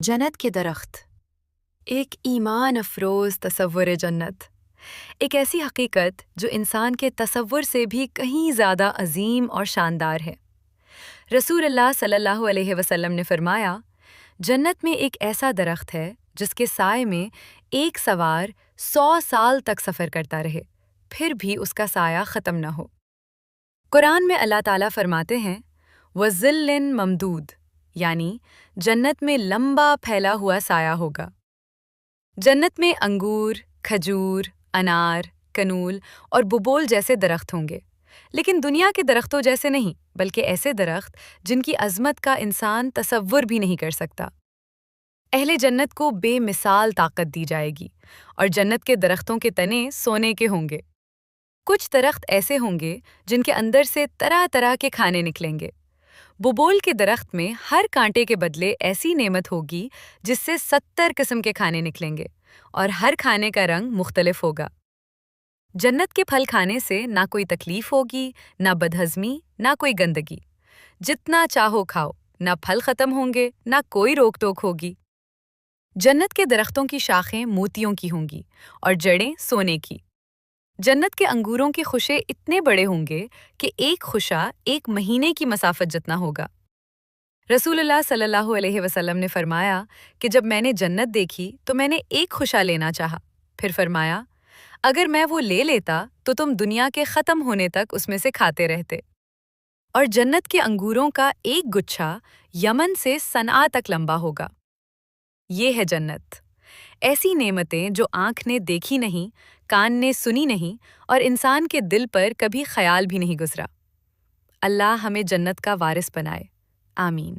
جنت کے درخت ایک ایمان افروز تصور جنت، ایک ایسی حقیقت جو انسان کے تصور سے بھی کہیں زیادہ عظیم اور شاندار ہے۔ رسول اللہ صلی اللہ علیہ وسلم نے فرمایا، جنت میں ایک ایسا درخت ہے جس کے سائے میں ایک سوار 100 سال تک سفر کرتا رہے، پھر بھی اس کا سایہ ختم نہ ہو۔ قرآن میں اللہ تعالیٰ فرماتے ہیں، وَظِلٍّ ممدود، یعنی جنت میں لمبا پھیلا ہوا سایہ ہوگا۔ جنت میں انگور، کھجور، انار، کنول اور ببول جیسے درخت ہوں گے، لیکن دنیا کے درختوں جیسے نہیں، بلکہ ایسے درخت جن کی عظمت کا انسان تصور بھی نہیں کر سکتا۔ اہل جنت کو بے مثال طاقت دی جائے گی، اور جنت کے درختوں کے تنے سونے کے ہوں گے۔ کچھ درخت ایسے ہوں گے جن کے اندر سے طرح طرح کے کھانے نکلیں گے۔ ببول کے درخت میں ہر کانٹے کے بدلے ایسی نعمت ہوگی جس سے 70 قسم کے کھانے نکلیں گے، اور ہر کھانے کا رنگ مختلف ہوگا۔ جنت کے پھل کھانے سے نہ کوئی تکلیف ہوگی، نہ بدہضمی، نہ کوئی گندگی۔ جتنا چاہو کھاؤ، نہ پھل ختم ہوں گے، نہ کوئی روک ٹوک ہوگی۔ جنت کے درختوں کی شاخیں موتیوں کی ہوں گی اور جڑیں سونے کی۔ جنت کے انگوروں کے خوشے اتنے بڑے ہوں گے کہ ایک خوشہ 1 مہینے کی مسافت جتنا ہوگا۔ رسول اللہ صلی اللہ علیہ وسلم نے فرمایا کہ جب میں نے جنت دیکھی تو میں نے ایک خوشہ لینا چاہا، پھر فرمایا، اگر میں وہ لے لیتا تو تم دنیا کے ختم ہونے تک اس میں سے کھاتے رہتے۔ اور جنت کے انگوروں کا ایک گچھا یمن سے صنعا تک لمبا ہوگا۔ یہ ہے جنت، ایسی نعمتیں جو آنکھ نے دیکھی نہیں، کان نے سنی نہیں، اور انسان کے دل پر کبھی خیال بھی نہیں گزرا۔ اللہ ہمیں جنت کا وارث بنائے، آمین۔